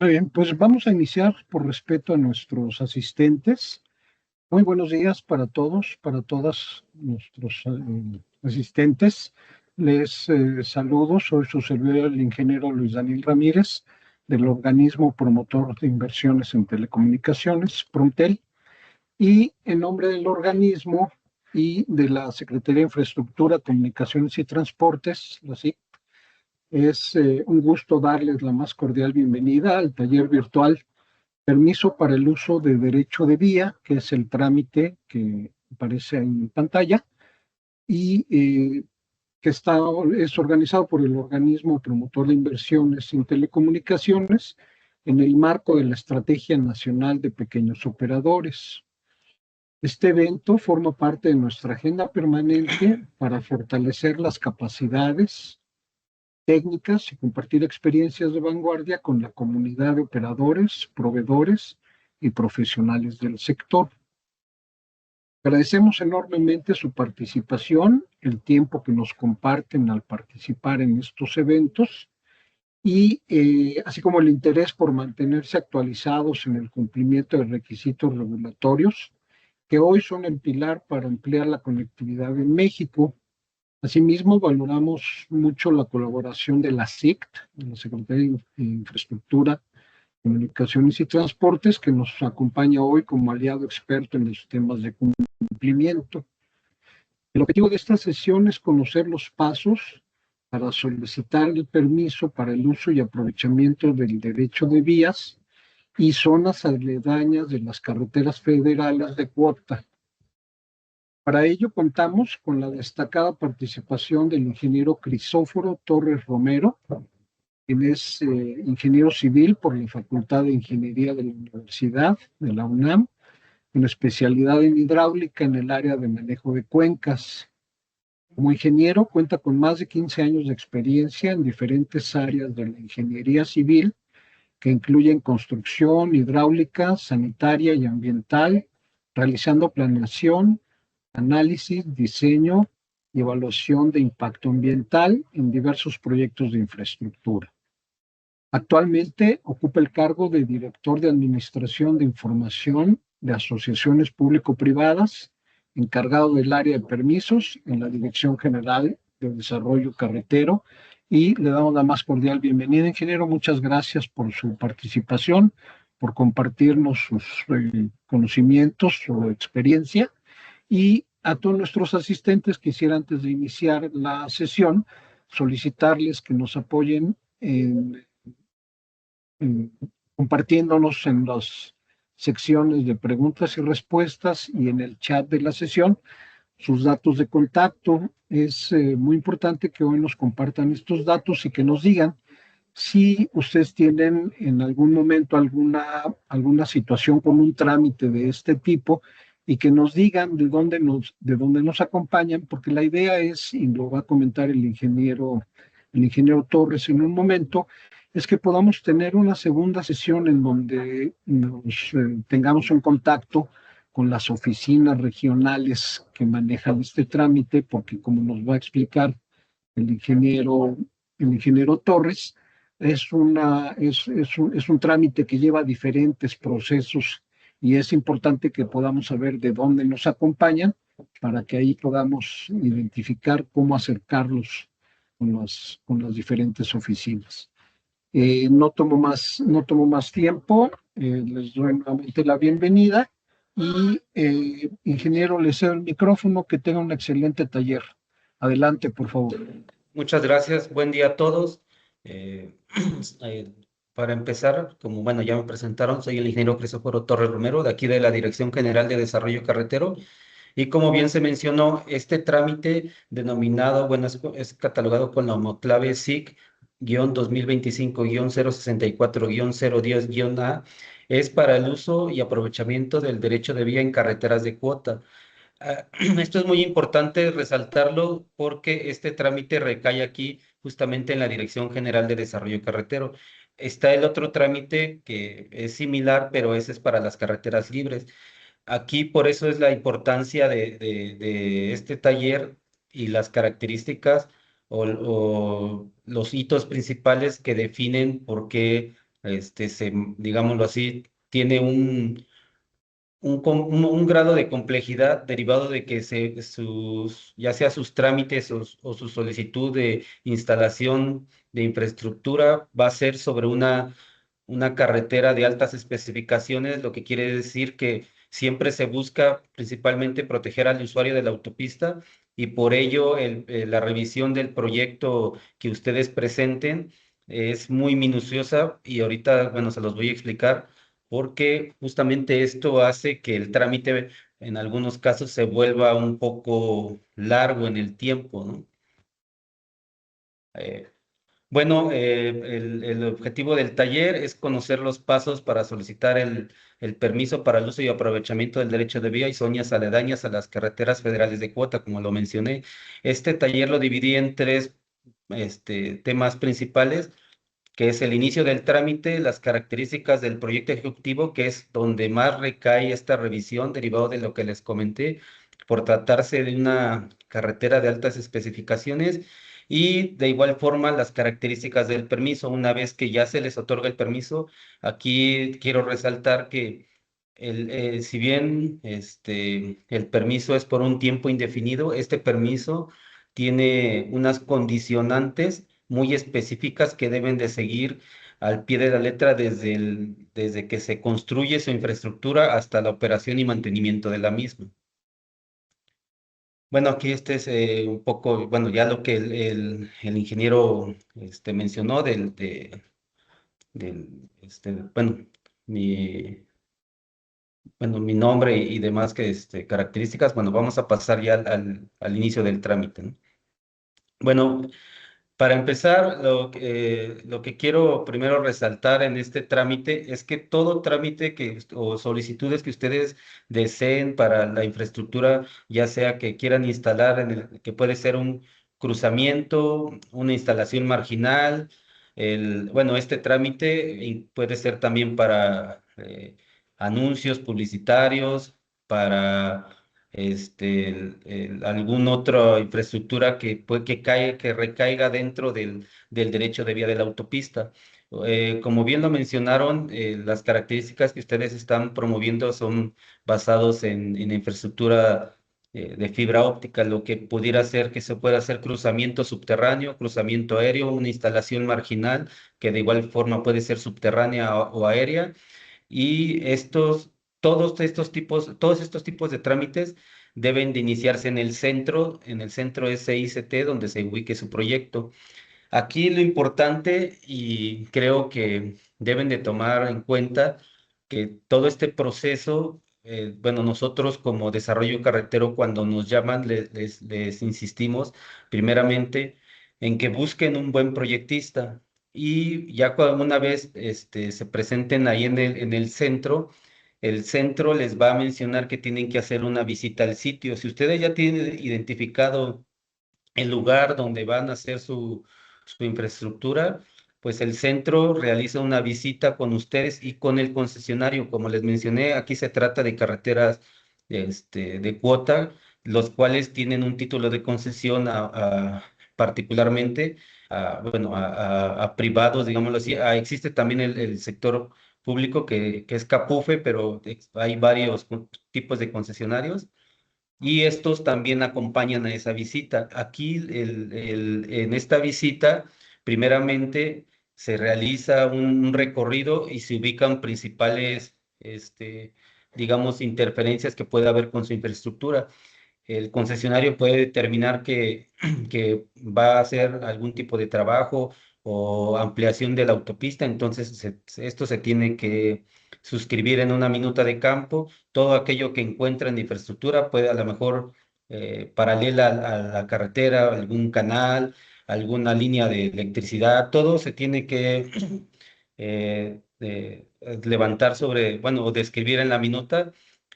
Muy bien, pues vamos a iniciar por respeto a nuestros asistentes. Muy buenos días para todos, para todas nuestros asistentes. Les saludo, soy su servidor, el ingeniero Luis Daniel Ramírez, del organismo promotor de inversiones en telecomunicaciones, Promtel, y en nombre del organismo y de la Secretaría de Infraestructura, Comunicaciones y Transportes, la SIC, es un gusto darles la más cordial bienvenida al taller virtual Permiso para el uso de derecho de vía, que es el trámite que aparece en pantalla y que es organizado por el organismo promotor de inversiones en telecomunicaciones en el marco de la Estrategia Nacional de Pequeños Operadores. Este evento forma parte de nuestra agenda permanente para fortalecer las capacidades técnicas y compartir experiencias de vanguardia con la comunidad de operadores, proveedores y profesionales del sector. Agradecemos enormemente su participación, el tiempo que nos comparten al participar en estos eventos y así como el interés por mantenerse actualizados en el cumplimiento de requisitos regulatorios que hoy son el pilar para ampliar la conectividad en México. Asimismo, valoramos mucho la colaboración de la SICT, de la Secretaría de Infraestructura, Comunicaciones y Transportes, que nos acompaña hoy como aliado experto en los temas de cumplimiento. El objetivo de esta sesión es conocer los pasos para solicitar el permiso para el uso y aprovechamiento del derecho de vías y zonas aledañas de las carreteras federales de cuota. Para ello contamos con la destacada participación del ingeniero Crisóforo Torres Romero, quien es ingeniero civil por la Facultad de Ingeniería de la Universidad de la UNAM, con especialidad en hidráulica en el área de manejo de cuencas. Como ingeniero cuenta con más de 15 años de experiencia en diferentes áreas de la ingeniería civil, que incluyen construcción, hidráulica, sanitaria y ambiental, realizando planeación, análisis, diseño y evaluación de impacto ambiental en diversos proyectos de infraestructura. Actualmente ocupa el cargo de director de Administración de Información de Asociaciones Público-Privadas, encargado del área de permisos en la Dirección General de Desarrollo Carretero, y le damos la más cordial bienvenida, ingeniero. Muchas gracias por su participación, por compartirnos sus conocimientos, su experiencia, y a todos nuestros asistentes quisiera, antes de iniciar la sesión, solicitarles que nos apoyen en compartiéndonos en las secciones de preguntas y respuestas y en el chat de la sesión sus datos de contacto. Es muy importante que hoy nos compartan estos datos y que nos digan si ustedes tienen en algún momento alguna situación con un trámite de este tipo, y que nos digan de dónde nos acompañan, porque la idea es, y lo va a comentar el ingeniero Torres en un momento, es que podamos tener una segunda sesión en donde nos tengamos un contacto con las oficinas regionales que manejan este trámite, porque como nos va a explicar el ingeniero, el ingeniero Torres, es un trámite que lleva diferentes procesos y es importante que podamos saber de dónde nos acompañan para que ahí podamos identificar cómo acercarlos con las diferentes oficinas. No tomo más tiempo, les doy nuevamente la bienvenida y, ingeniero, le cedo el micrófono, que tenga un excelente taller. Adelante, por favor. Muchas gracias, buen día a todos. Eh, eh, para empezar, como bueno, ya me presentaron, soy el ingeniero Crisóforo Torres Romero, de aquí de la Dirección General de Desarrollo Carretero. Y como bien se mencionó, este trámite denominado, bueno, es catalogado con la homoclave SIC-2025-064-010-A, es para el uso y aprovechamiento del derecho de vía en carreteras de cuota. Esto es muy importante resaltarlo porque este trámite recae aquí justamente en la Dirección General de Desarrollo Carretero. Está el otro trámite que es similar, pero ese es para las carreteras libres. Aquí por eso es la importancia de este taller y las características o los hitos principales que definen por qué digámoslo así, tiene un grado de complejidad derivado de que ya sea sus trámites o su solicitud de instalación de infraestructura va a ser sobre una carretera de altas especificaciones, lo que quiere decir que siempre se busca principalmente proteger al usuario de la autopista y por ello la revisión del proyecto que ustedes presenten es muy minuciosa y ahorita, bueno, se los voy a explicar porque justamente esto hace que el trámite en algunos casos se vuelva un poco largo en el tiempo, ¿no? Eh, bueno, el objetivo del taller es conocer los pasos para solicitar el permiso para el uso y aprovechamiento del derecho de vía y zonas aledañas a las carreteras federales de cuota, como lo mencioné. Este taller lo dividí en tres temas principales, que es el inicio del trámite, las características del proyecto ejecutivo, que es donde más recae esta revisión, derivado de lo que les comenté, por tratarse de una carretera de altas especificaciones, y de igual forma las características del permiso. Una vez que ya se les otorga el permiso, aquí quiero resaltar que si bien el permiso es por un tiempo indefinido, este permiso tiene unas condicionantes muy específicas que deben de seguir al pie de la letra desde que se construye su infraestructura hasta la operación y mantenimiento de la misma. Bueno, aquí este es un poco, bueno, ya lo que el ingeniero mencionó bueno, mi, mi nombre y demás características. Bueno, vamos a pasar ya al inicio del trámite, ¿no? Bueno, para empezar, lo que quiero primero resaltar en este trámite es que todo trámite o solicitudes que ustedes deseen para la infraestructura, ya sea que quieran instalar, que puede ser un cruzamiento, una instalación marginal, bueno, este trámite puede ser también para anuncios publicitarios, para alguna otra infraestructura que recaiga dentro del derecho de vía de la autopista. Como bien lo mencionaron, las características que ustedes están promoviendo son basados en infraestructura de fibra óptica, lo que pudiera ser que se pueda hacer cruzamiento subterráneo, cruzamiento aéreo, una instalación marginal que de igual forma puede ser subterránea o aérea, y todos estos tipos de trámites deben de iniciarse en el centro SICT donde se ubique su proyecto. Aquí lo importante, y creo que deben de tomar en cuenta que todo este proceso, bueno, nosotros como desarrollo carretero, cuando nos llaman, les insistimos primeramente en que busquen un buen proyectista, y ya una vez se presenten ahí en el centro les va a mencionar que tienen que hacer una visita al sitio. Si ustedes ya tienen identificado el lugar donde van a hacer su infraestructura, pues el centro realiza una visita con ustedes y con el concesionario. Como les mencioné, aquí se trata de carreteras de cuota, los cuales tienen un título de concesión particularmente bueno, a privados, digámoslo así. Existe también el sector público que es Capufe, pero hay varios tipos de concesionarios y estos también acompañan a esa visita. Aquí, en esta visita, primeramente se realiza un recorrido y se ubican principales, digamos, interferencias que puede haber con su infraestructura. El concesionario puede determinar que va a hacer algún tipo de trabajo o ampliación de la autopista, entonces esto se tiene que suscribir en una minuta de campo. Todo aquello que encuentra en infraestructura puede, a lo mejor paralela a la carretera, algún canal, alguna línea de electricidad, todo se tiene que levantar sobre, bueno, o describir en la minuta,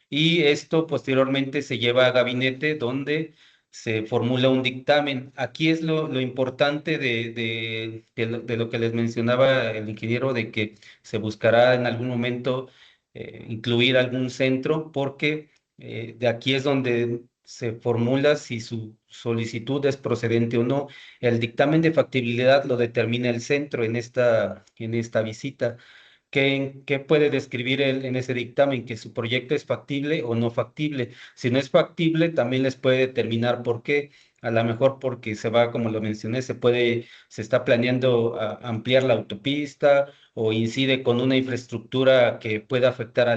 y esto posteriormente se lleva a gabinete donde se formula un dictamen. Aquí es lo importante de lo que les mencionaba el ingeniero, de que se buscará en algún momento incluir algún centro, porque de aquí es donde se formula si solicitud es procedente o no. El dictamen de factibilidad lo determina el centro en esta visita. ¿Qué puede describir él en ese dictamen? Que su proyecto es factible o no factible. Si no es factible, también les puede determinar por qué. A lo mejor porque se va, como lo mencioné, se está planeando ampliar la autopista o incide con una infraestructura que pueda afectar a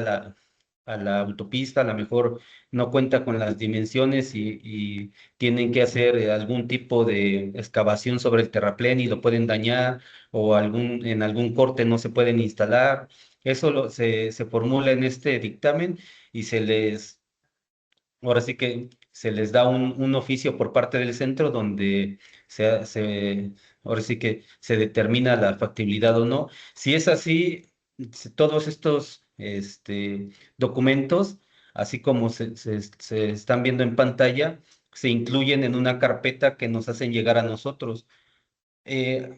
la autopista. A lo mejor no cuenta con las dimensiones y tienen que hacer algún tipo de excavación sobre el terraplén y lo pueden dañar o en algún corte no se pueden instalar. Eso se formula en este dictamen y ahora sí que se les da un oficio por parte del centro donde ahora sí que se determina la factibilidad o no. Si es así, todos estos documentos, así como se están viendo en pantalla, se incluyen en una carpeta que nos hacen llegar a nosotros.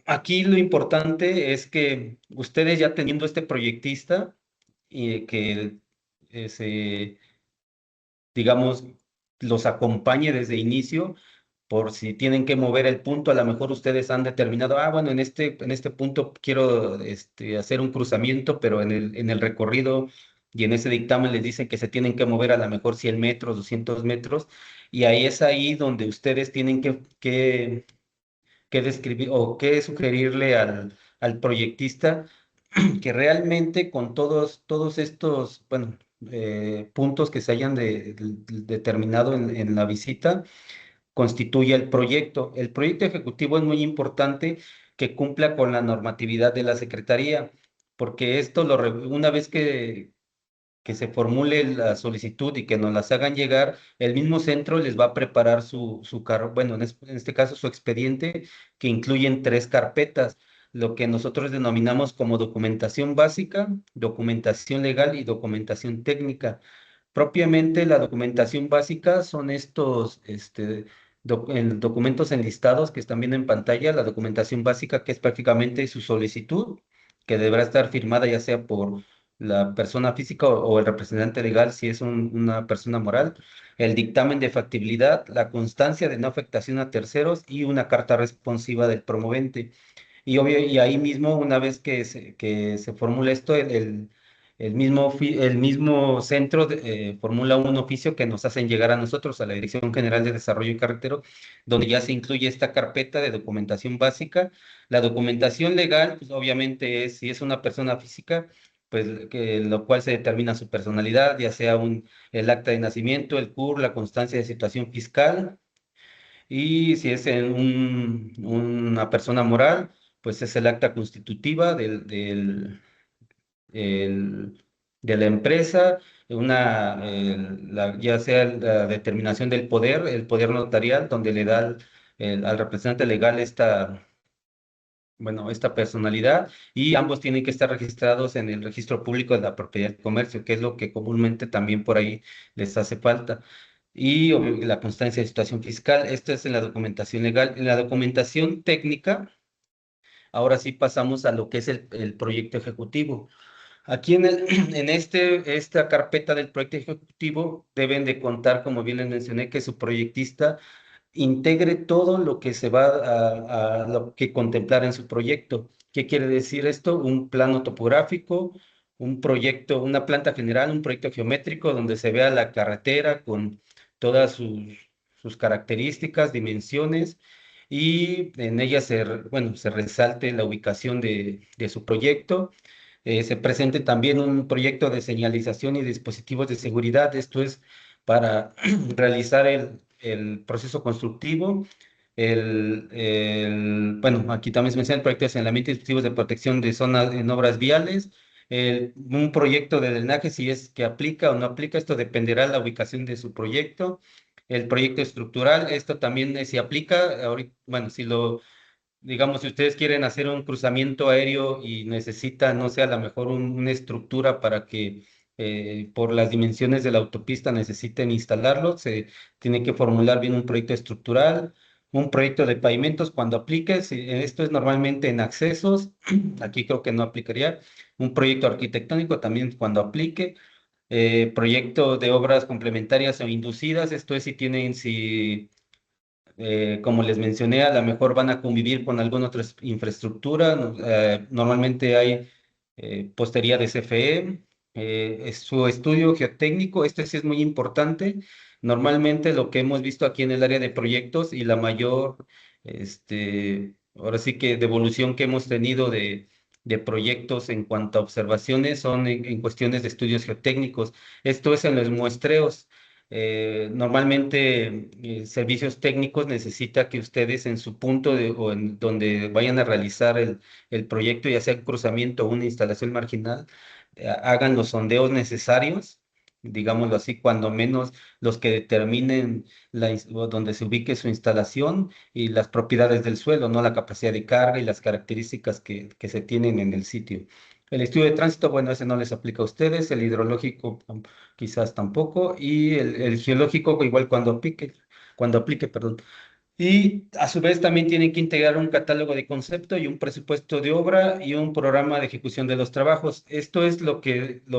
Aquí lo importante es que ustedes ya teniendo este proyectista y que digamos, los acompañe desde inicio, por si tienen que mover el punto, a lo mejor ustedes han determinado, bueno, en este punto quiero hacer un cruzamiento, pero en el recorrido y en ese dictamen les dicen que se tienen que mover a lo mejor 100 metros, 200 metros, y ahí es ahí donde ustedes tienen que describir o que sugerirle al proyectista que realmente con todos estos, bueno, puntos que se hayan determinado en la visita, constituye el proyecto. El proyecto ejecutivo es muy importante que cumpla con la normatividad de la Secretaría, porque esto una vez que se formule la solicitud y que nos las hagan llegar, el mismo centro les va a preparar su carro, bueno, en este caso su expediente, que incluyen 3 carpetas, lo que nosotros denominamos como documentación básica, documentación legal y documentación técnica. Propiamente la documentación básica son estos documentos enlistados que están viendo en pantalla, la documentación básica que es prácticamente su solicitud, que deberá estar firmada ya sea por la persona física o el representante legal si es una persona moral, el dictamen de factibilidad, la constancia de no afectación a terceros y una carta responsiva del promovente. Y ahí mismo, una vez que se formula esto, el mismo centro formula un oficio que nos hacen llegar a nosotros, a la Dirección General de Desarrollo Carretero, donde ya se incluye esta carpeta de documentación básica. La documentación legal, pues obviamente si es una persona física, pues lo cual se determina su personalidad, ya sea el acta de nacimiento, el CUR, la constancia de situación fiscal, y si es una persona moral, pues es el acta constitutiva el- de la empresa, ya sea la determinación del poder, el poder notarial, donde le da al representante legal esta personalidad, y ambos tienen que estar registrados en el registro público de la propiedad del comercio, que es lo que comúnmente también por ahí les hace falta. Y la constancia de situación fiscal, esto es en la documentación legal. En la documentación técnica, ahora sí pasamos a lo que es el proyecto ejecutivo. Aquí esta carpeta del proyecto ejecutivo deben de contar, como bien les mencioné, que su proyectista integre todo lo que se va a lo que contemplar en su proyecto. ¿Qué quiere decir esto? Un plano topográfico, un proyecto, una planta general, un proyecto geométrico donde se vea la carretera con todas sus características, dimensiones, y en ella se resalte la ubicación de su proyecto. Se presente también un proyecto de señalización y dispositivos de seguridad. Esto es para realizar el proceso constructivo. Bueno, aquí también se menciona el proyecto de señalamiento y dispositivos de protección de zonas en obras viales. Un proyecto de drenaje, si es que aplica o no aplica, esto dependerá de la ubicación de su proyecto. El proyecto estructural, esto también si aplica, bueno, digamos, si ustedes quieren hacer un cruzamiento aéreo y necesitan, no sé, a lo mejor una estructura para que por las dimensiones de la autopista necesiten instalarlo, se tiene que formular bien un proyecto estructural, un proyecto de pavimentos cuando aplique, esto es normalmente en accesos, aquí creo que no aplicaría, un proyecto arquitectónico también cuando aplique, proyecto de obras complementarias o inducidas, esto es si como les mencioné, a lo mejor van a convivir con alguna otra infraestructura. Normalmente hay postería de CFE, es su estudio geotécnico, este sí es muy importante. Normalmente lo que hemos visto aquí en el área de proyectos y la mayor, ahora sí que devolución que hemos tenido de proyectos en cuanto a observaciones son en cuestiones de estudios geotécnicos. Esto es en los muestreos. Normalmente servicios técnicos necesita que ustedes en su punto o en donde vayan a realizar el proyecto, ya sea un cruzamiento o una instalación marginal, hagan los sondeos necesarios, digámoslo así, cuando menos los que determinen o donde se ubique su instalación y las propiedades del suelo, no la capacidad de carga y las características que se tienen en el sitio. El estudio de tránsito, bueno, ese no les aplica a ustedes, el hidrológico quizás tampoco, y el geológico igual cuando aplique, perdón. Y a su vez también tienen que integrar un catálogo de concepto y un presupuesto de obra y un programa de ejecución de los trabajos. Esto es lo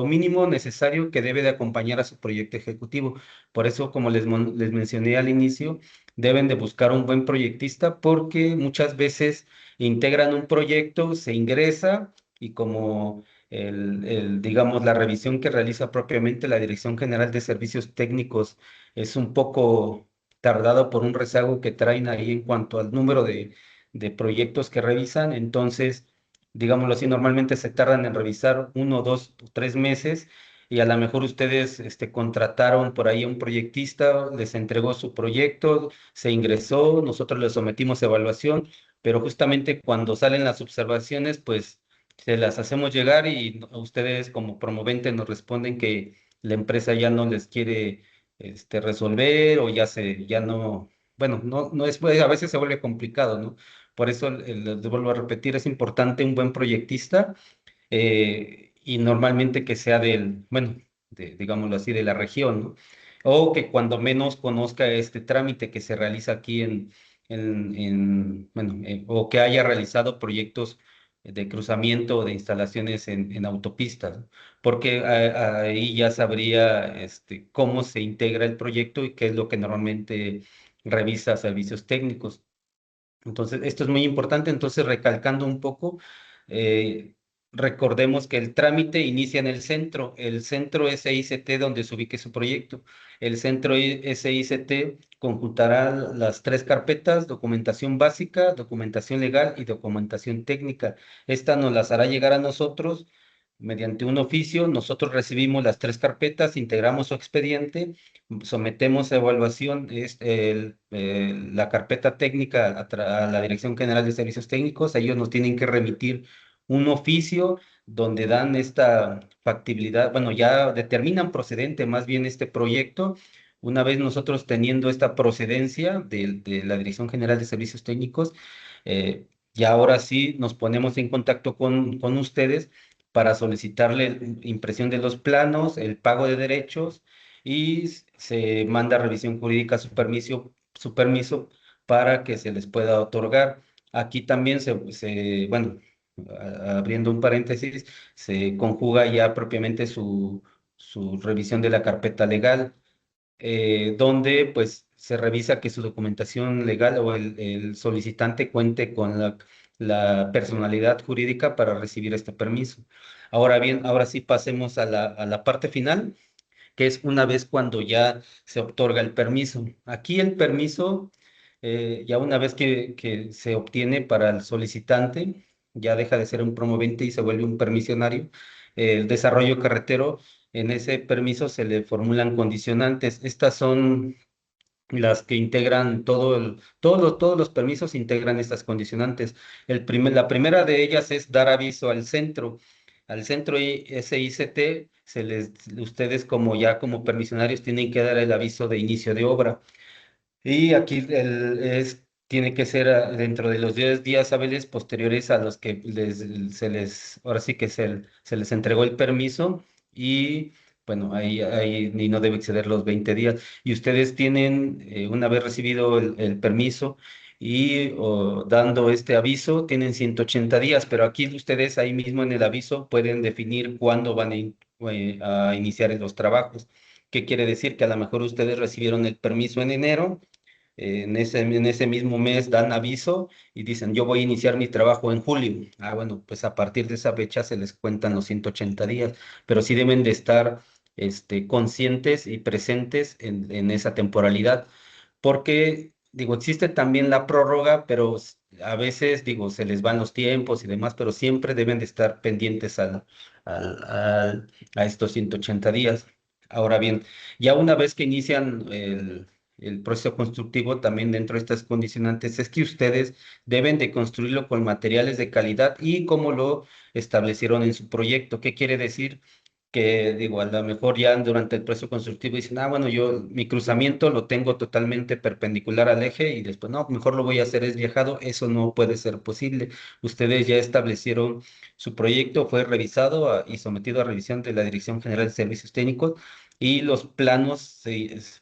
mínimo necesario que debe de acompañar a su proyecto ejecutivo. Por eso, como les mencioné al inicio, deben de buscar un buen proyectista porque muchas veces integran un proyecto, se ingresa y como digamos, la revisión que realiza propiamente la Dirección General de Servicios Técnicos es un poco tardado por un rezago que traen ahí en cuanto al número de proyectos que revisan. Entonces, digámoslo así, normalmente se tardan en revisar 1, 2, 3 meses y a lo mejor ustedes contrataron por ahí a un proyectista, les entregó su proyecto, se ingresó, nosotros le sometimos a evaluación, pero justamente cuando salen las observaciones, pues se las hacemos llegar y ustedes como promovente nos responden que la empresa ya no les quiere resolver o ya no, bueno, no es, a veces se vuelve complicado, ¿no? Por eso, les vuelvo a repetir, es importante un buen proyectista y normalmente que sea bueno, digámoslo así, de la región, ¿no? O que cuando menos conozca este trámite que se realiza aquí bueno, o que haya realizado proyectos de cruzamiento o de instalaciones en autopistas, ¿no? Porque ahí ya sabría cómo se integra el proyecto y qué es lo que normalmente revisa servicios técnicos. Entonces, esto es muy importante. Entonces, recalcando un poco, eh, recordemos que el trámite inicia en el centro SICT donde se ubique su proyecto. El centro SICT conjuntará las tres carpetas: documentación básica, documentación legal y documentación técnica. Esta nos las hará llegar a nosotros mediante un oficio. Nosotros recibimos las tres carpetas, integramos su expediente, sometemos a evaluación la carpeta técnica a la Dirección General de Servicios Técnicos. Ellos nos tienen que remitir un oficio donde dan esta factibilidad, bueno, ya determinan procedente más bien este proyecto. Una vez nosotros teniendo esta procedencia de la Dirección General de Servicios Técnicos, ya ahora sí nos ponemos en contacto con ustedes para solicitarle impresión de los planos, el pago de derechos y se manda a revisión jurídica su permiso para que se les pueda otorgar. Aquí también bueno, abriendo un paréntesis, se conjuga ya propiamente su revisión de la carpeta legal, donde pues se revisa que su documentación legal o el solicitante cuente con la personalidad jurídica para recibir este permiso. Ahora bien, ahora sí pasemos a la parte final, que es una vez cuando ya se otorga el permiso. Aquí el permiso, ya una vez que se obtiene para el solicitante, ya deja de ser un promovente y se vuelve un permisionario. El desarrollo carretero, en ese permiso se le formulan condicionantes. Estas son las que integran todos los permisos integran estas condicionantes. La primera de ellas es dar aviso al centro SICT, ustedes como ya como permisionarios tienen que dar el aviso de inicio de obra. Y aquí tiene que ser dentro de los 10 días hábiles posteriores a los que ahora sí que se les entregó el permiso y bueno, ahí ni no debe exceder los 20 días. Y ustedes tienen, una vez recibido el permiso y dando este aviso, tienen 180 días, pero aquí ustedes ahí mismo en el aviso pueden definir cuándo van a iniciar los trabajos. ¿Qué quiere decir? Que a lo mejor ustedes recibieron el permiso en enero, en ese mismo mes dan aviso y dicen, yo voy a iniciar mi trabajo en julio. Ah, bueno, pues a partir de esa fecha se les cuentan los 180 días, pero sí deben de estar conscientes y presentes en esa temporalidad, porque, digo, existe también la prórroga, pero a veces, digo, se les van los tiempos y demás, pero siempre deben de estar pendientes a estos 180 días. Ahora bien, ya una vez que inician el proceso constructivo, también dentro de estas condicionantes, es que ustedes deben de construirlo con materiales de calidad y como lo establecieron en su proyecto. ¿Qué quiere decir? Que digo, a lo mejor ya durante el proceso constructivo dicen, ah, bueno, yo mi cruzamiento lo tengo totalmente perpendicular al eje y después, no, mejor lo voy a hacer es viajado, eso no puede ser posible. Ustedes ya establecieron su proyecto, fue revisado y sometido a revisión de la Dirección General de Servicios Técnicos y los planos,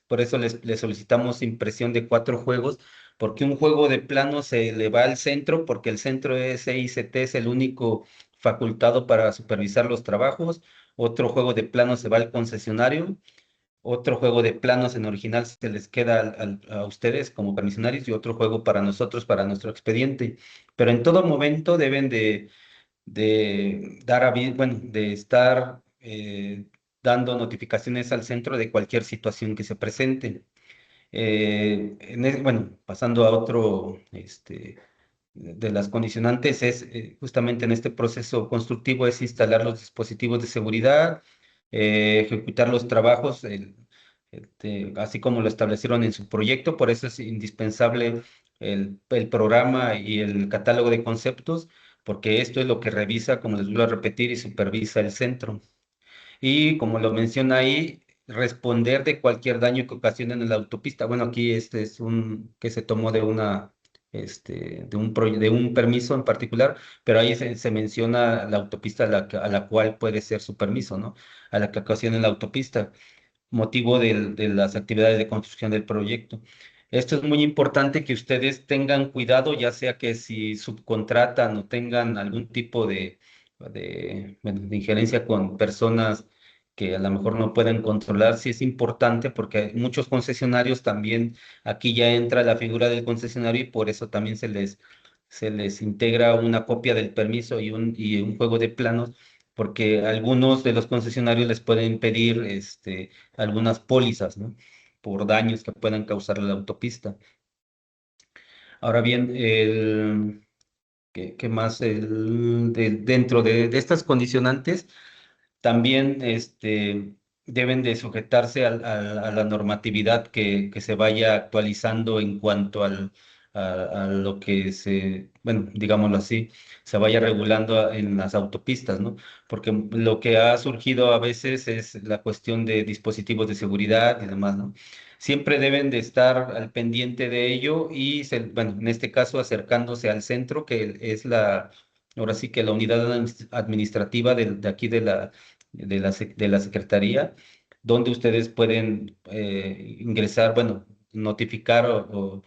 por eso les solicitamos impresión de 4 juegos. Porque un juego de planos se le va al centro, porque el centro es EICT, es el único facultado para supervisar los trabajos. Otro juego de planos se va al concesionario, otro juego de planos en original se les queda a ustedes como permisionarios y otro juego para nosotros, para nuestro expediente. Pero en todo momento deben de dar bueno, de estar dando notificaciones al centro de cualquier situación que se presente. Bueno, pasando a otro, de las condicionantes es justamente en este proceso constructivo es instalar los dispositivos de seguridad, ejecutar los trabajos, así como lo establecieron en su proyecto. Por eso es indispensable el programa y el catálogo de conceptos, porque esto es lo que revisa, como les vuelvo a repetir, y supervisa el centro. Y como lo menciona ahí, responder de cualquier daño que ocasionen en la autopista. Bueno, aquí este es un que se tomó de de un permiso en particular, pero ahí se menciona la autopista a la cual puede ser su permiso, ¿no? A la que ocasione la autopista, motivo de las actividades de construcción del proyecto. Esto es muy importante que ustedes tengan cuidado, ya sea que si subcontratan o tengan algún tipo bueno, de injerencia con personas que a lo mejor no pueden controlar, sí es importante porque hay muchos concesionarios también, aquí ya entra la figura del concesionario y por eso también se les integra una copia del permiso y un juego de planos, porque algunos de los concesionarios les pueden pedir algunas pólizas, ¿no? Por daños que puedan causar la autopista. Ahora bien, ¿qué más? Dentro de estas condicionantes, también deben de sujetarse a la normatividad que se vaya actualizando en cuanto a lo que bueno, digámoslo así, se vaya regulando en las autopistas, ¿no? Porque lo que ha surgido a veces es la cuestión de dispositivos de seguridad y demás, ¿no? Siempre deben de estar al pendiente de ello y, bueno, en este caso acercándose al centro, que es ahora sí que la unidad administrativa de aquí de la Secretaría, donde ustedes pueden ingresar, bueno, notificar o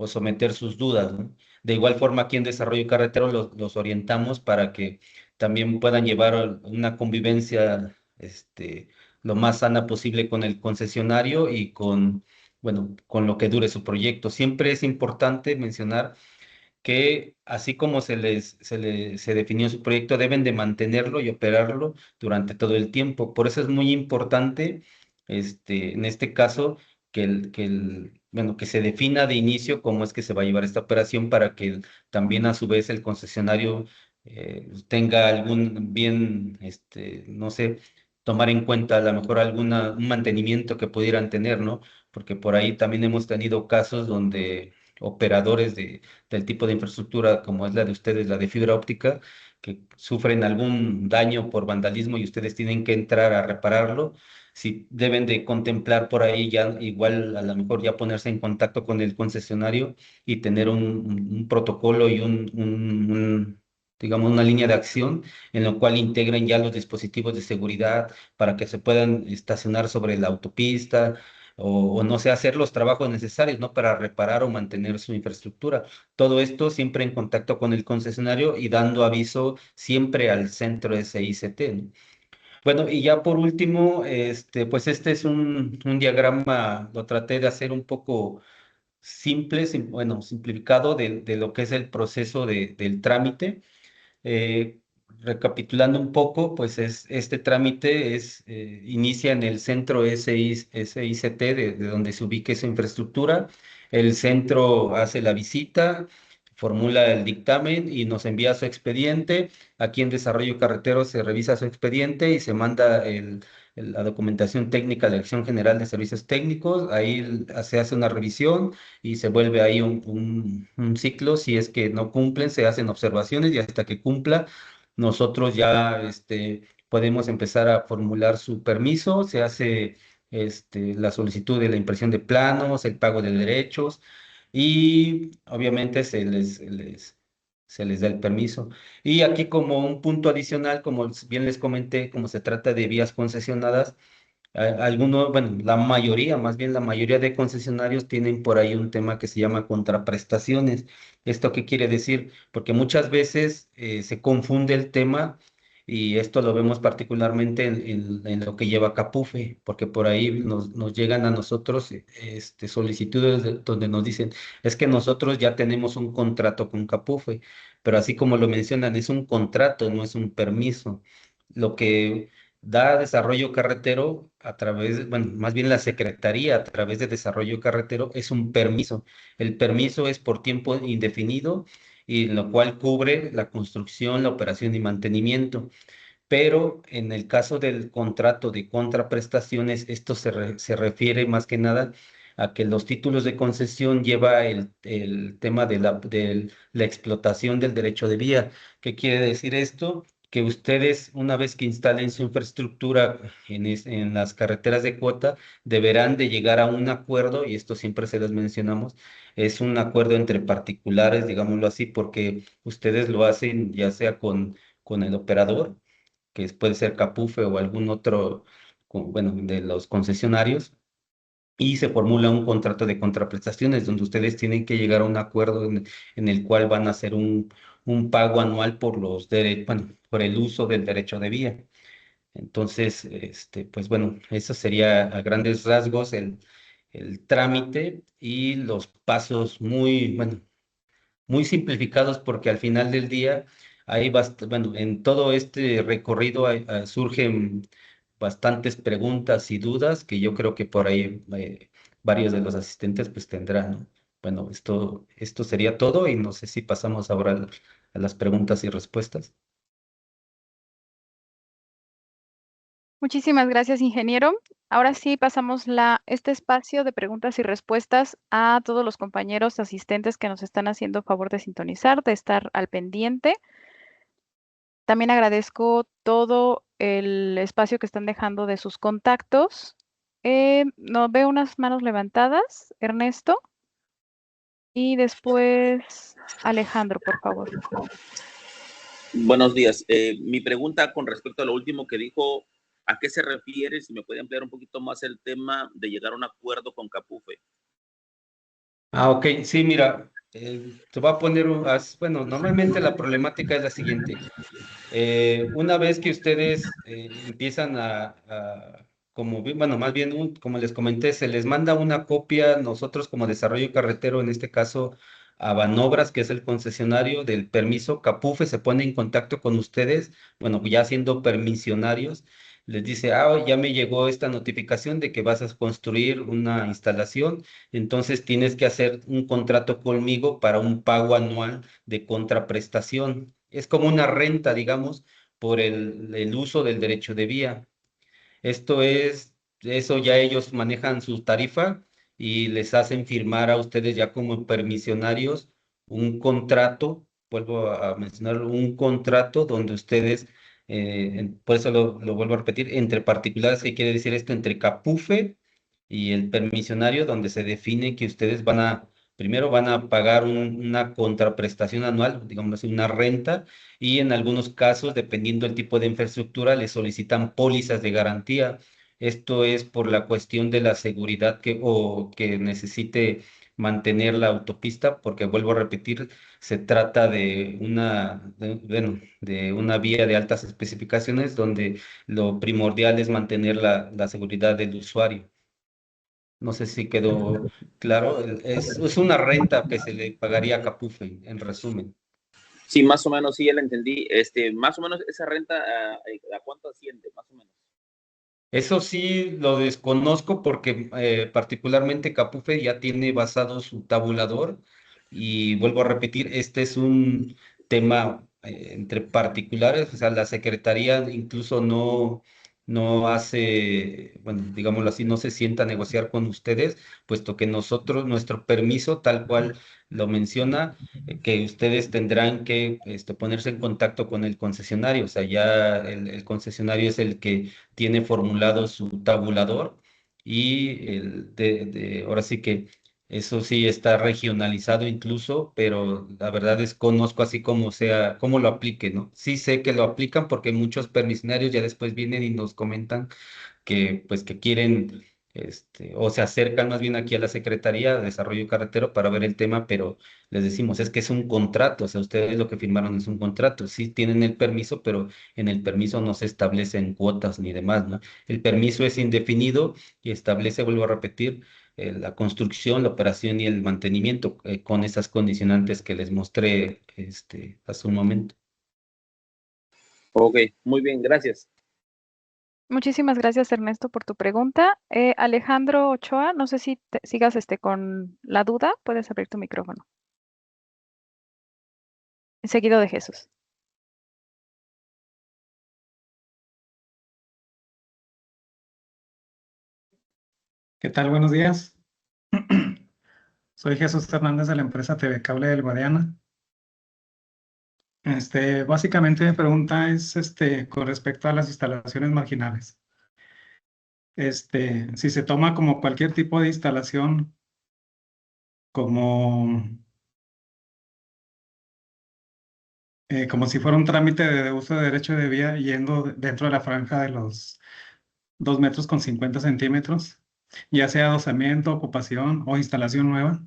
someter sus dudas, ¿no? De igual forma, aquí en Desarrollo Carretero los orientamos para que también puedan llevar una convivencia lo más sana posible con el concesionario y bueno, con lo que dure su proyecto. Siempre es importante mencionar que así como se definió su proyecto, deben de mantenerlo y operarlo durante todo el tiempo. Por eso es muy importante, en este caso, bueno, que se defina de inicio cómo es que se va a llevar esta operación para que también a su vez el concesionario tenga algún bien, no sé, tomar en cuenta a lo mejor un mantenimiento que pudieran tener, ¿no? Porque por ahí también hemos tenido casos donde operadores del tipo de infraestructura como es la de ustedes, la de fibra óptica, que sufren algún daño por vandalismo y ustedes tienen que entrar a repararlo, si deben de contemplar por ahí ya igual a lo mejor ya ponerse en contacto con el concesionario y tener un protocolo y digamos, una línea de acción en lo cual integren ya los dispositivos de seguridad para que se puedan estacionar sobre la autopista, o no sé, hacer los trabajos necesarios, ¿no? Para reparar o mantener su infraestructura. Todo esto siempre en contacto con el concesionario y dando aviso siempre al centro SICT, ¿no? Bueno, y ya por último, pues este es un diagrama, lo traté de hacer un poco simple, bueno, simplificado de lo que es el proceso del trámite. Eh, Recapitulando un poco, pues este trámite inicia en el centro SICT, de donde se ubique esa infraestructura. El centro hace la visita, formula el dictamen y nos envía su expediente. Aquí en Desarrollo Carretero se revisa su expediente y se manda la documentación técnica de la Dirección General de Servicios Técnicos. Ahí se hace una revisión y se vuelve ahí un ciclo. Si es que no cumplen, se hacen observaciones y hasta que cumpla, nosotros ya podemos empezar a formular su permiso. Se hace la solicitud de la impresión de planos, el pago de derechos y obviamente se les da el permiso. Y aquí como un punto adicional, como bien les comenté, como se trata de vías concesionadas, algunos, bueno, la mayoría, más bien la mayoría de concesionarios tienen por ahí un tema que se llama contraprestaciones. ¿Esto qué quiere decir? Porque muchas veces se confunde el tema y esto lo vemos particularmente en lo que lleva Capufe, porque por ahí nos llegan a nosotros solicitudes donde nos dicen, es que nosotros ya tenemos un contrato con Capufe, pero así como lo mencionan, es un contrato, no es un permiso. Lo que da desarrollo carretero a través, bueno, más bien la Secretaría a través de desarrollo carretero es un permiso. El permiso es por tiempo indefinido y lo cual cubre la construcción, la operación y mantenimiento. Pero en el caso del contrato de contraprestaciones, esto se refiere más que nada a que los títulos de concesión lleva el tema de la explotación del derecho de vía. ¿Qué quiere decir esto? Que ustedes, una vez que instalen su infraestructura en las carreteras de cuota, deberán de llegar a un acuerdo, y esto siempre se los mencionamos, es un acuerdo entre particulares, digámoslo así, porque ustedes lo hacen ya sea con el operador, que puede ser Capufe o algún otro, bueno, de los concesionarios, y se formula un contrato de contraprestaciones donde ustedes tienen que llegar a un acuerdo en el cual van a hacer un pago anual por bueno, por el uso del derecho de vía. Entonces, pues bueno, eso sería a grandes rasgos el trámite y los pasos muy, bueno, muy simplificados porque al final del día bueno, en todo este recorrido surgen bastantes preguntas y dudas que yo creo que por ahí varios de los asistentes pues tendrán, ¿no? Bueno, esto sería todo y no sé si pasamos ahora a las preguntas y respuestas. Muchísimas gracias, ingeniero. Ahora sí pasamos este espacio de preguntas y respuestas a todos los compañeros asistentes que nos están haciendo favor de sintonizar, de estar al pendiente. También agradezco todo el espacio que están dejando de sus contactos. No veo unas manos levantadas, Ernesto, y después Alejandro, por favor. Buenos días. Mi pregunta con respecto a lo último que dijo, ¿a qué se refiere? Si me puede ampliar un poquito más el tema de llegar a un acuerdo con Capufe. Ah, ok, sí, mira, te voy a poner bueno, normalmente la problemática es la siguiente. Una vez que ustedes empiezan como, bueno, más bien, como les comenté, se les manda una copia, nosotros como desarrollo carretero, en este caso, a Banobras, que es el concesionario del permiso, Capufe se pone en contacto con ustedes, bueno, ya siendo permisionarios, les dice, ya me llegó esta notificación de que vas a construir una instalación, entonces tienes que hacer un contrato conmigo para un pago anual de contraprestación. Es como una renta, digamos, por el uso del derecho de vía. Eso ya ellos manejan su tarifa y les hacen firmar a ustedes ya como permisionarios un contrato, vuelvo a mencionar, un contrato donde ustedes, por eso lo vuelvo a repetir, entre particulares, ¿qué quiere decir esto? Entre Capufe y el permisionario, donde se define que ustedes primero van a pagar una contraprestación anual, digamos así, una renta, y en algunos casos, dependiendo del tipo de infraestructura, les solicitan pólizas de garantía. Esto es por la cuestión de la seguridad o que necesite mantener la autopista, porque vuelvo a repetir, se trata bueno, de una vía de altas especificaciones donde lo primordial es mantener la seguridad del usuario. No sé si quedó claro. Es una renta que se le pagaría a Capufe, en resumen. Sí, más o menos, sí, ya la entendí. Más o menos esa renta, ¿a cuánto asciende? Más o menos. Eso sí lo desconozco porque particularmente Capufe ya tiene basado su tabulador y vuelvo a repetir, este es un tema entre particulares, o sea, la Secretaría incluso no hace, bueno, digámoslo así, no se sienta a negociar con ustedes, puesto que nosotros, nuestro permiso, tal cual lo menciona, que ustedes tendrán que ponerse en contacto con el concesionario, o sea, ya el concesionario es el que tiene formulado su tabulador y ahora sí que eso sí está regionalizado incluso, pero la verdad es conozco así como sea, cómo lo aplique, ¿no? Sí sé que lo aplican porque muchos permisionarios ya después vienen y nos comentan que pues que quieren o se acercan más bien aquí a la Secretaría de Desarrollo Carretero para ver el tema, pero les decimos, es que es un contrato, o sea, ustedes lo que firmaron es un contrato, sí tienen el permiso, pero en el permiso no se establecen cuotas ni demás, ¿no? El permiso es indefinido y establece, vuelvo a repetir, la construcción, la operación y el mantenimiento con esas condicionantes que les mostré hace un momento. Ok, muy bien, gracias. Muchísimas gracias, Ernesto, por tu pregunta. Alejandro Ochoa, no sé si sigas con la duda, puedes abrir tu micrófono. Seguido de Jesús. ¿Qué tal? Buenos días. Soy Jesús Hernández de la empresa TV Cable del Guadiana. Básicamente mi pregunta es con respecto a las instalaciones marginales. Si se toma como cualquier tipo de instalación, como, como si fuera un trámite de uso de derecho de vía yendo dentro de la franja de los 2,50 m, ya sea adosamiento, ocupación o instalación nueva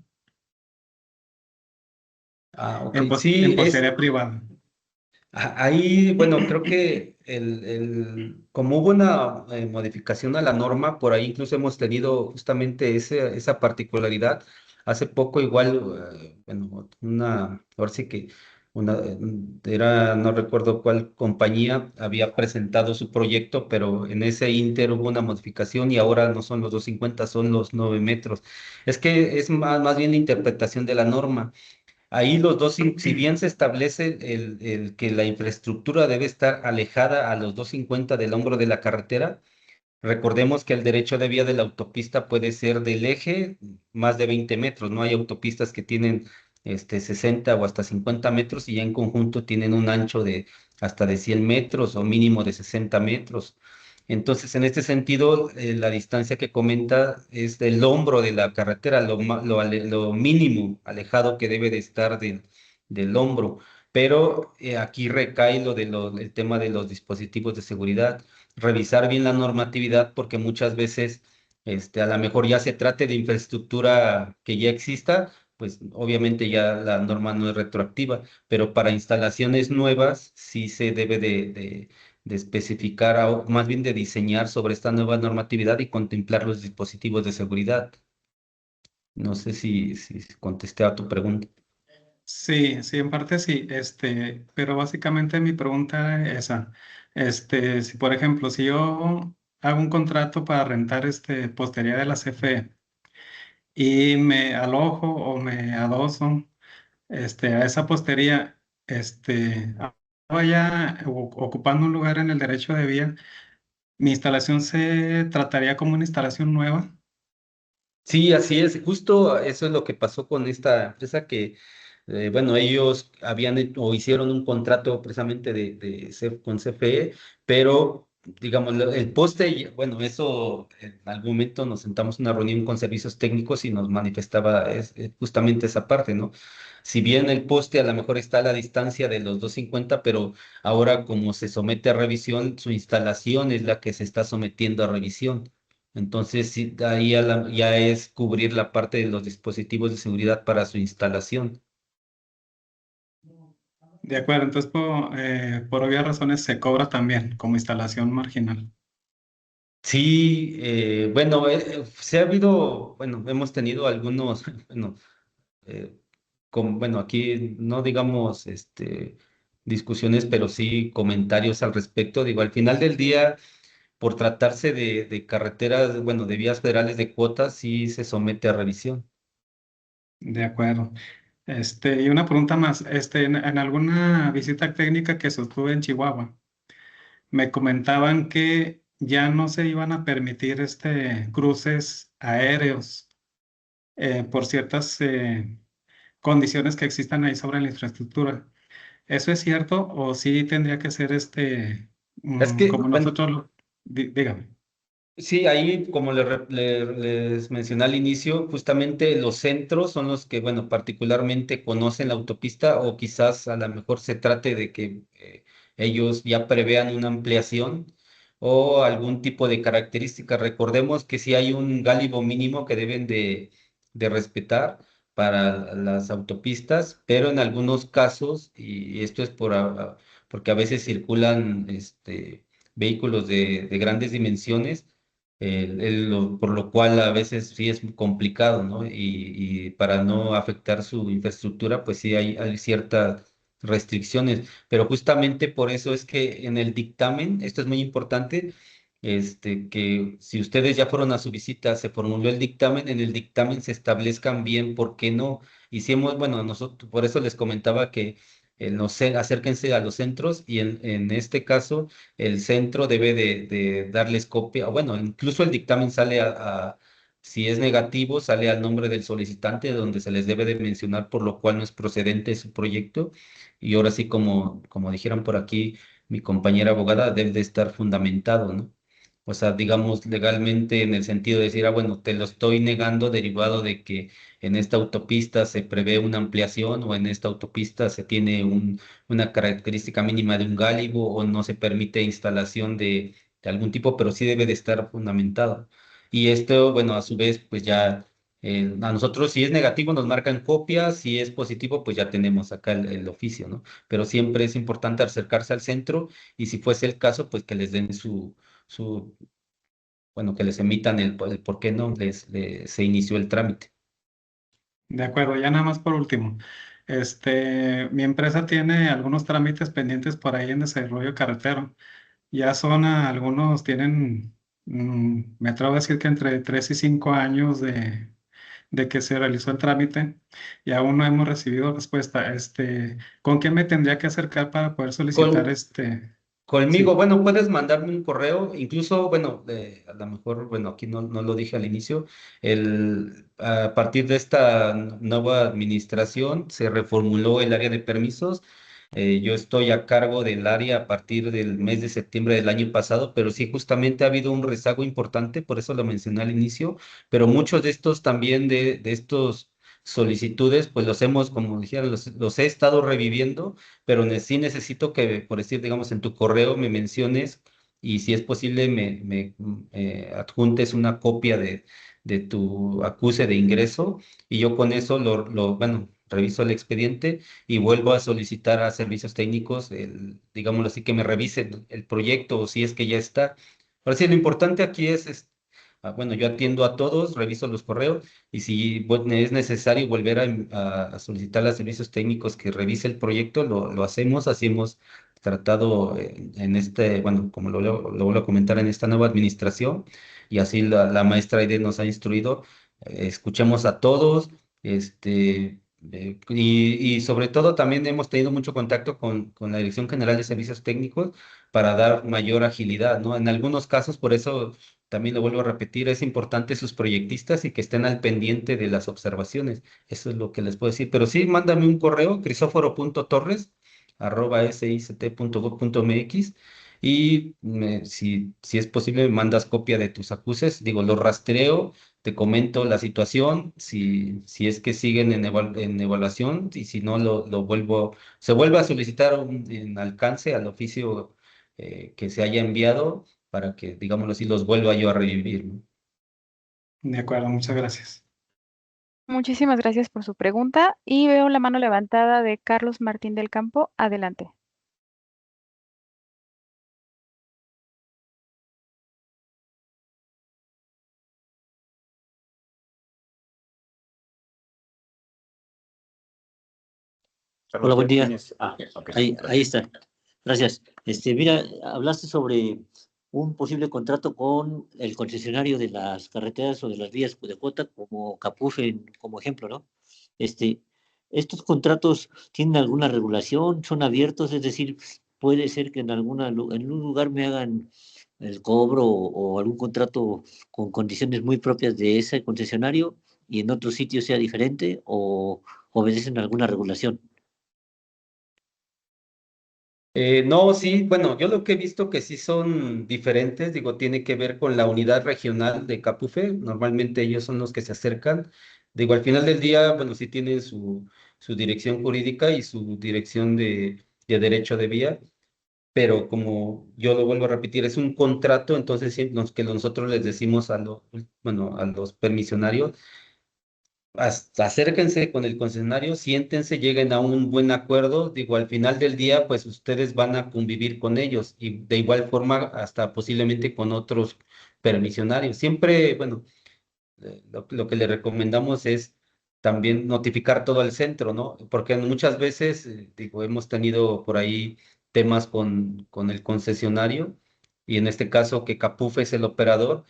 Ah, ok. en Sí, postería privada. ahí, bueno, creo que como hubo una modificación a la norma, por ahí incluso hemos tenido justamente esa particularidad. Hace poco igual, bueno, ahora sí que no recuerdo cuál compañía había presentado su proyecto, pero en ese inter hubo una modificación y ahora no son los 250, son los 9 metros. Es que es más bien la interpretación de la norma. Ahí los dos, si bien se establece el que la infraestructura debe estar alejada a los 250 del hombro de la carretera, recordemos que el derecho de vía de la autopista puede ser del eje más de 20 metros, ¿no? Hay autopistas que tienen 60 o hasta 50 metros y ya en conjunto tienen un ancho de hasta de 100 metros o mínimo de 60 metros. Entonces, en este sentido, la distancia que comenta es del hombro de la carretera, lo mínimo alejado que debe de estar del hombro. Pero aquí recae el tema de los dispositivos de seguridad. Revisar bien la normatividad porque muchas veces a lo mejor ya se trate de infraestructura que ya exista, pues obviamente ya la norma no es retroactiva, pero para instalaciones nuevas sí se debe de especificar, o más bien de diseñar sobre esta nueva normatividad y contemplar los dispositivos de seguridad. No sé si contesté a tu pregunta. Sí, sí, en parte sí, pero básicamente mi pregunta es esa. Si por ejemplo, si yo hago un contrato para rentar postería de la CFE y me alojo o me adoso a esa postería, vaya ocupando un lugar en el derecho de vía, mi instalación se trataría como una instalación nueva. Sí, así es. Justo eso es lo que pasó con esta empresa que, bueno, ellos o hicieron un contrato precisamente con CFE, pero digamos, el poste, bueno, eso en algún momento nos sentamos en una reunión con servicios técnicos y nos manifestaba justamente esa parte, ¿no? Si bien el poste a lo mejor está a la distancia de los 250, pero ahora como se somete a revisión, su instalación es la que se está sometiendo a revisión. Entonces, sí, ahí ya es cubrir la parte de los dispositivos de seguridad para su instalación. De acuerdo, entonces por obvias razones se cobra también como instalación marginal. Sí, bueno, se ha habido, bueno, hemos tenido algunos, bueno, eh, bueno, aquí no digamos discusiones, pero sí comentarios al respecto. Digo, al final del día, por tratarse de carreteras, bueno, de vías federales de cuotas, sí se somete a revisión. De acuerdo. Y una pregunta más. En alguna visita técnica que sostuve en Chihuahua, me comentaban que ya no se iban a permitir cruces aéreos por ciertas condiciones que existan ahí sobre la infraestructura. ¿Eso es cierto o sí tendría que ser Es que, como bueno, nosotros dígame? sí, ahí como les mencioné al inicio, justamente los centros son los que, bueno, particularmente conocen la autopista o quizás a lo mejor se trate de que ellos ya prevean una ampliación o algún tipo de característica. Recordemos que sí hay un gálibo mínimo que deben de respetar para las autopistas, pero en algunos casos, y esto es porque a veces circulan vehículos de grandes dimensiones, por lo cual a veces sí es complicado, ¿no? Y para no afectar su infraestructura, pues sí hay ciertas restricciones, pero justamente por eso es que en el dictamen, esto es muy importante, que si ustedes ya fueron a su visita, se formuló el dictamen, en el dictamen se establezcan bien por qué no. Hicimos, bueno, nosotros, por eso les comentaba que no sé, acérquense a los centros y en este caso el centro debe de darles copia, o bueno, incluso el dictamen sale si es negativo, sale al nombre del solicitante, donde se les debe de mencionar por lo cual no es procedente su proyecto. Y ahora sí, como dijeron por aquí, mi compañera abogada, debe de estar fundamentado, ¿no? O sea, digamos legalmente en el sentido de decir, bueno, te lo estoy negando derivado de que en esta autopista se prevé una ampliación o en esta autopista se tiene una característica mínima de un gálibo o no se permite instalación de algún tipo, pero sí debe de estar fundamentado. Y esto, bueno, a su vez, pues ya a nosotros si es negativo nos marcan copias, si es positivo, pues ya tenemos acá el oficio, ¿no? Pero siempre es importante acercarse al centro y si fuese el caso, pues que les den su bueno, que les emitan el por qué no se inició el trámite. De acuerdo, ya nada más por último. Mi empresa tiene algunos trámites pendientes por ahí en desarrollo carretero. Ya algunos tienen, me atrevo a decir que entre 3 y 5 años de que se realizó el trámite y aún no hemos recibido respuesta. ¿Con quién me tendría que acercar para poder solicitar Con, Conmigo, Sí, bueno, puedes mandarme un correo, incluso, bueno, a lo mejor, bueno, aquí no lo dije al inicio, a partir de esta nueva administración se reformuló el área de permisos. Yo estoy a cargo del área a partir del mes de septiembre del año pasado, pero sí, justamente ha habido un rezago importante, por eso lo mencioné al inicio, pero muchos de estos también, de estos solicitudes, pues los hemos, como dijera, los he estado reviviendo, pero sí necesito que, por decir, digamos, en tu correo me menciones y si es posible me adjuntes una copia de tu acuse de ingreso y yo con eso bueno, reviso el expediente y vuelvo a solicitar a servicios técnicos, digámoslo así, que me revisen el proyecto o si es que ya está. Ahora sí, lo importante aquí bueno, yo atiendo a todos, reviso los correos y si es necesario volver a solicitar a servicios técnicos que revise el proyecto, lo hacemos. Así hemos tratado en bueno, como lo vuelvo a comentar en esta nueva administración, y así la maestra Aide nos ha instruido, escuchemos a todos, y sobre todo también hemos tenido mucho contacto con la Dirección General de Servicios Técnicos para dar mayor agilidad, ¿no? En algunos casos, por eso también lo vuelvo a repetir, es importante sus proyectistas y que estén al pendiente de las observaciones. Eso es lo que les puedo decir. Pero sí, mándame un correo, crisóforo.torres@sict.gov.mx, y si es posible, me mandas copia de tus acuses. Digo, los rastreo, te comento la situación, si es que siguen en evaluación, y si no, se vuelve a solicitar en alcance al oficio que se haya enviado para que, digámoslo así, los vuelva yo a revivir, ¿no? de acuerdo, muchas gracias. Muchísimas gracias por su pregunta y veo la mano levantada de Carlos Martín del Campo. Adelante. Hola, buen día. Ok. Ahí está. Gracias. Mira, hablaste sobre un posible contrato con el concesionario de las carreteras o de las vías de cuota, como Capufe, como ejemplo, ¿no? ¿Estos contratos tienen alguna regulación? ¿Son abiertos? Es decir, puede ser que en en un lugar me hagan el cobro o algún contrato con condiciones muy propias de ese concesionario y en otro sitio sea diferente o obedecen alguna regulación. No, sí, bueno, yo lo que he visto que sí son diferentes, digo, tiene que ver con la unidad regional de Capufe, normalmente ellos son los que se acercan, digo, al final del día, bueno, sí tienen su dirección jurídica y su dirección de derecho de vía, pero como yo lo vuelvo a repetir, es un contrato, entonces sí, que nosotros les decimos bueno, a los permisionarios, acérquense con el concesionario, siéntense, lleguen a un buen acuerdo. Digo, al final del día, pues ustedes van a convivir con ellos y de igual forma hasta posiblemente con otros permisionarios. Siempre, bueno, lo que le recomendamos es también notificar todo al centro, ¿no? Porque muchas veces, digo, hemos tenido por ahí temas con el concesionario y en este caso que Capuf es el operador,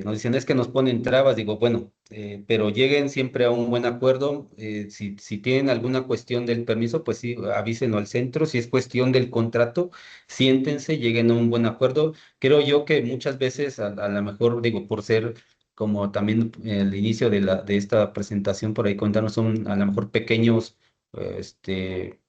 nos dicen es que nos ponen trabas, digo, bueno, pero lleguen siempre a un buen acuerdo. Si tienen alguna cuestión del permiso, pues sí, avísenlo al centro. Si es cuestión del contrato, siéntense, lleguen a un buen acuerdo. Creo yo que muchas veces, a lo mejor, digo, por ser como también el inicio de esta presentación por ahí contanos, son a lo mejor pequeños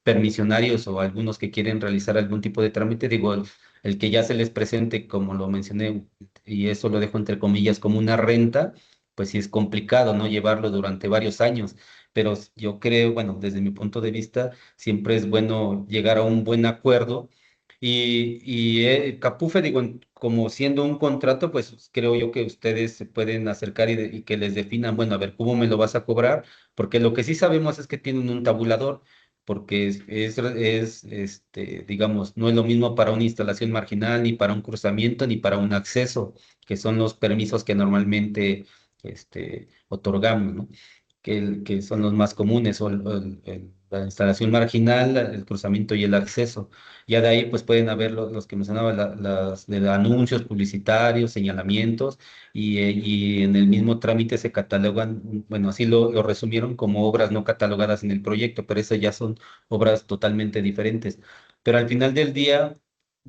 permisionarios o algunos que quieren realizar algún tipo de trámite, digo, el que ya se les presente, como lo mencioné, y eso lo dejo entre comillas, como una renta, pues sí es complicado, ¿no? Llevarlo durante varios años, pero yo creo, bueno, desde mi punto de vista, siempre es bueno llegar a un buen acuerdo y Capufe, digo, como siendo un contrato, pues creo yo que ustedes se pueden acercar y que les definan, bueno, a ver, ¿cómo me lo vas a cobrar? Porque lo que sí sabemos es que tienen un tabulador, porque digamos, no es lo mismo para una instalación marginal, ni para un cruzamiento, ni para un acceso, que son los permisos que normalmente otorgamos, ¿no? Que son los más comunes, o la instalación marginal, el cruzamiento y el acceso. Ya de ahí pues pueden haber los que mencionaba, las de anuncios publicitarios, señalamientos, y en el mismo trámite se catalogan, bueno, así lo resumieron como obras no catalogadas en el proyecto, pero esas ya son obras totalmente diferentes. Pero al final del día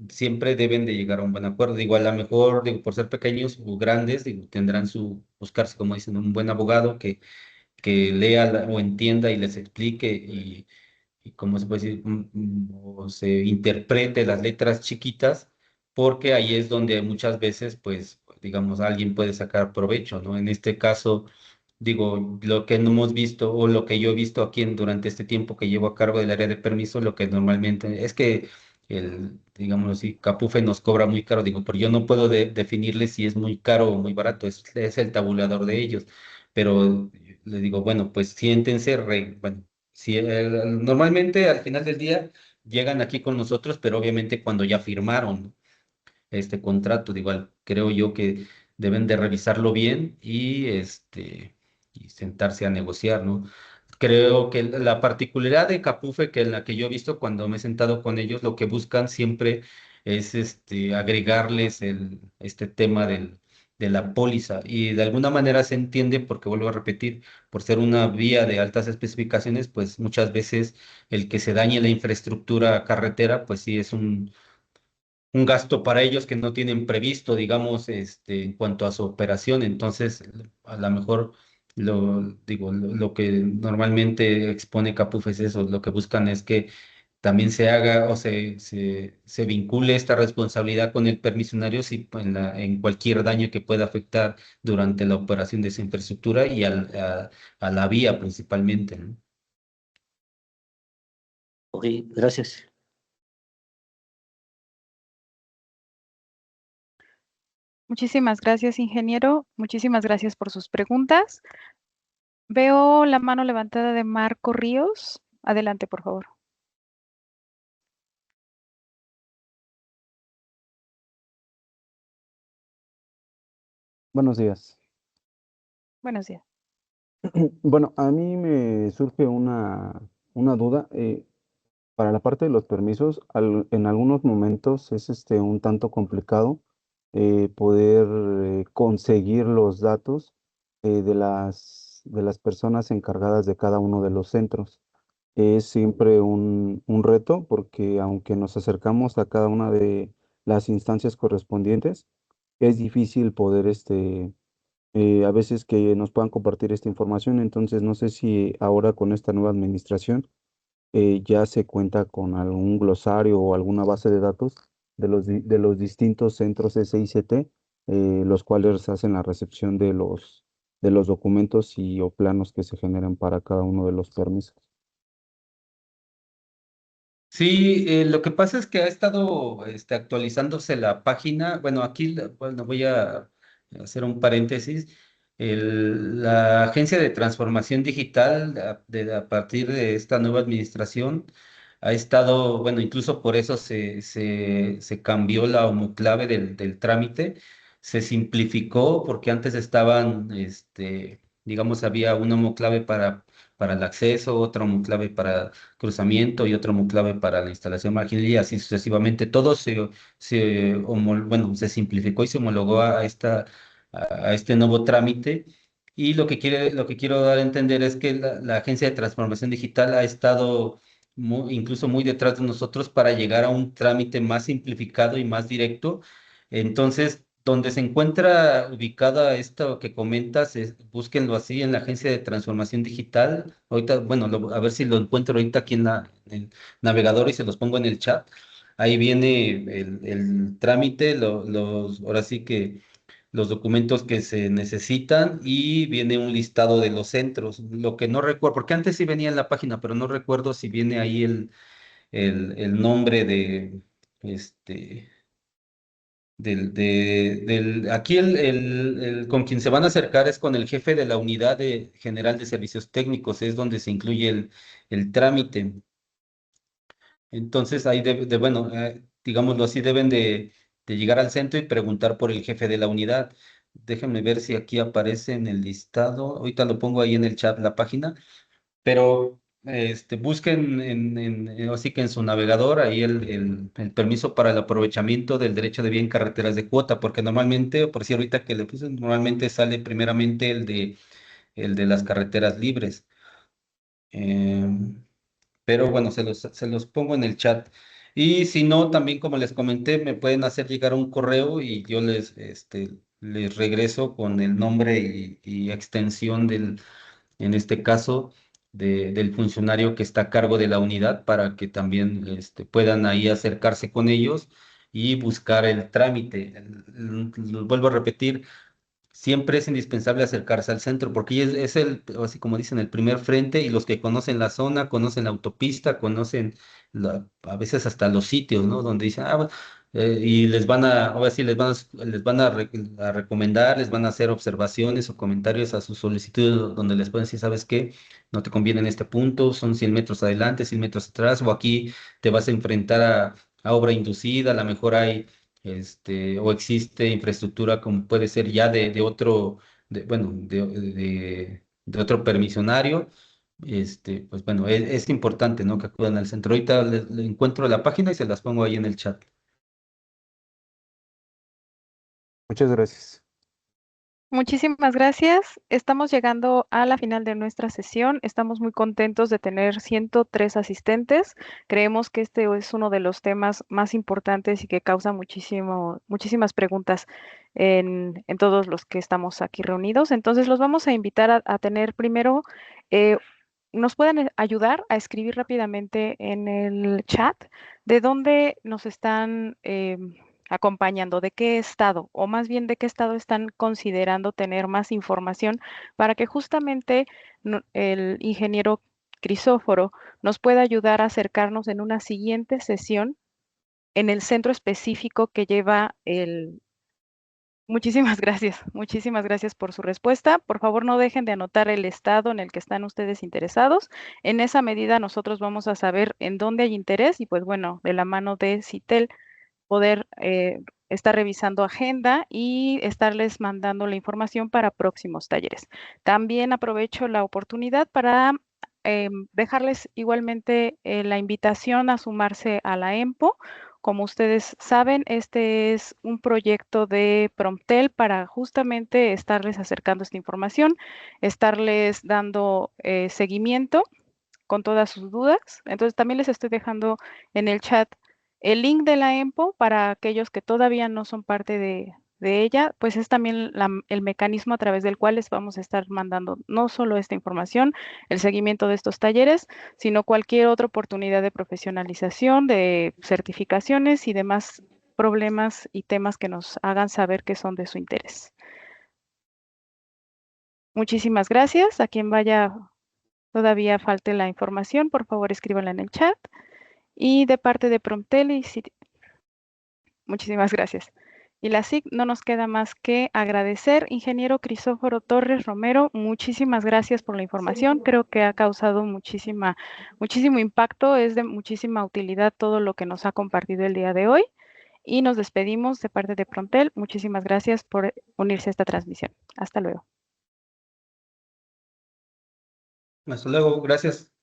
siempre deben de llegar a un buen acuerdo. Digo, a lo mejor, digo, por ser pequeños o grandes, digo, tendrán buscarse, como dicen, un buen abogado que lea o entienda y les explique y cómo se puede decir, o se interprete las letras chiquitas, porque ahí es donde muchas veces, pues, digamos, alguien puede sacar provecho, ¿no? En este caso, digo, lo que no hemos visto o lo que yo he visto aquí durante este tiempo que llevo a cargo del área de permiso, lo que normalmente es que digamos así, Capufe nos cobra muy caro, digo, pero yo no puedo definirle si es muy caro o muy barato, es el tabulador de ellos, pero le digo, bueno, pues siéntense, bueno, si, normalmente al final del día llegan aquí con nosotros, pero obviamente cuando ya firmaron, ¿no? Este contrato, igual creo yo que deben de revisarlo bien y sentarse a negociar, ¿no? Creo que la particularidad de Capufe, que en la que yo he visto cuando me he sentado con ellos, lo que buscan siempre es agregarles este tema de la póliza. Y de alguna manera se entiende, porque vuelvo a repetir, por ser una vía de altas especificaciones, pues muchas veces el que se dañe la infraestructura carretera, pues sí es un gasto para ellos que no tienen previsto, digamos, en cuanto a su operación. Entonces, a lo mejor lo que normalmente expone Capuf es eso, lo que buscan es que también se haga o se vincule esta responsabilidad con el permisionario si, en cualquier daño que pueda afectar durante la operación de esa infraestructura y a la vía principalmente, ¿no? Ok, gracias. Muchísimas gracias, ingeniero. Muchísimas gracias por sus preguntas. Veo la mano levantada de Marco Ríos. Adelante, por favor. Buenos días. Buenos días. Bueno, a mí me surge una duda. Para la parte de los permisos, en algunos momentos es un tanto complicado poder conseguir los datos de las personas encargadas de cada uno de los centros. Es siempre un reto porque aunque nos acercamos a cada una de las instancias correspondientes, es difícil poder a veces que nos puedan compartir esta información. Entonces, no sé si ahora con esta nueva administración ya se cuenta con algún glosario o alguna base de datos de los distintos centros SICT, los cuales hacen la recepción de los documentos o planos que se generan para cada uno de los permisos. Sí, lo que pasa es que ha estado actualizándose la página. Bueno, aquí bueno, voy a hacer un paréntesis. La Agencia de Transformación Digital, a partir de esta nueva administración, ha estado, bueno, incluso por eso se cambió la homoclave del trámite, se simplificó porque antes estaban, digamos, había una homoclave para el acceso, otra homoclave para cruzamiento y otro clave para la instalación marginal y así sucesivamente. Todo bueno, se simplificó y se homologó a este nuevo trámite. Y lo que quiero dar a entender es que la Agencia de Transformación Digital ha estado incluso muy detrás de nosotros para llegar a un trámite más simplificado y más directo. Entonces, donde se encuentra ubicada esto que comentas, búsquenlo así en la Agencia de Transformación Digital. Ahorita, bueno, a ver si lo encuentro ahorita aquí en el navegador y se los pongo en el chat. Ahí viene el trámite, ahora sí que los documentos que se necesitan y viene un listado de los centros. Lo que no recuerdo, porque antes sí venía en la página, pero no recuerdo si viene ahí el nombre de este aquí con quien se van a acercar es con el jefe de la unidad general de servicios técnicos, es donde se incluye el trámite. Entonces ahí bueno, digámoslo así, deben de llegar al centro y preguntar por el jefe de la unidad. Déjenme ver si aquí aparece en el listado. Ahorita lo pongo ahí en el chat la página, pero busquen así que en su navegador ahí el permiso para el aprovechamiento del derecho de vía en carreteras de cuota, porque normalmente, por si ahorita que le puse, normalmente sale primeramente el de las carreteras libres. Pero bueno, se los pongo en el chat. Y si no, también como les comenté, me pueden hacer llegar un correo y yo les regreso con el nombre y extensión en este caso, del funcionario que está a cargo de la unidad para que también puedan ahí acercarse con ellos y buscar el trámite. Lo vuelvo a repetir, siempre es indispensable acercarse al centro porque así como dicen, el primer frente y los que conocen la zona, conocen la autopista, conocen a veces hasta los sitios, ¿no? Donde dicen, bueno, y ahora sí les van a recomendar, les van a hacer observaciones o comentarios a su solicitud donde les pueden decir, ¿sabes qué? No te conviene en este punto, son 100 metros adelante, 100 metros atrás, o aquí te vas a enfrentar a obra inducida, a lo mejor hay o existe infraestructura como puede ser ya de otro, bueno, de otro permisionario, pues bueno, es importante, ¿no? Que acudan al centro. Ahorita le encuentro la página y se las pongo ahí en el chat. Muchas gracias. Muchísimas gracias. Estamos llegando a la final de nuestra sesión. Estamos muy contentos de tener 103 asistentes. Creemos que este es uno de los temas más importantes y que causa muchísimas preguntas en todos los que estamos aquí reunidos. Entonces, los vamos a invitar a tener primero, nos pueden ayudar a escribir rápidamente en el chat de dónde nos están acompañando, de qué estado, o más bien de qué estado están considerando tener más información para que justamente el ingeniero Crisóforo nos pueda ayudar a acercarnos en una siguiente sesión en el centro específico que lleva el... Muchísimas gracias por su respuesta. Por favor, no dejen de anotar el estado en el que están ustedes interesados. En esa medida, nosotros vamos a saber en dónde hay interés y pues bueno, de la mano de CITEL poder estar revisando agenda y estarles mandando la información para próximos talleres. También aprovecho la oportunidad para dejarles igualmente la invitación a sumarse a la EMPO. Como ustedes saben, este es un proyecto de Promptel para justamente estarles acercando esta información, estarles dando seguimiento con todas sus dudas. Entonces también les estoy dejando en el chat el link de la EMPO para aquellos que todavía no son parte de ella, pues es también el mecanismo a través del cual les vamos a estar mandando no solo esta información, el seguimiento de estos talleres, sino cualquier otra oportunidad de profesionalización, de certificaciones y demás problemas y temas que nos hagan saber que son de su interés. Muchísimas gracias. A quien vaya todavía falte la información, por favor escríbanla en el chat. Y de parte de Promptel, muchísimas gracias. Y la SIC, no nos queda más que agradecer. Ingeniero Crisóforo Torres Romero, muchísimas gracias por la información. Creo que ha causado muchísimo impacto, es de muchísima utilidad todo lo que nos ha compartido el día de hoy. Y nos despedimos de parte de Promptel. Muchísimas gracias por unirse a esta transmisión. Hasta luego. Hasta luego, gracias.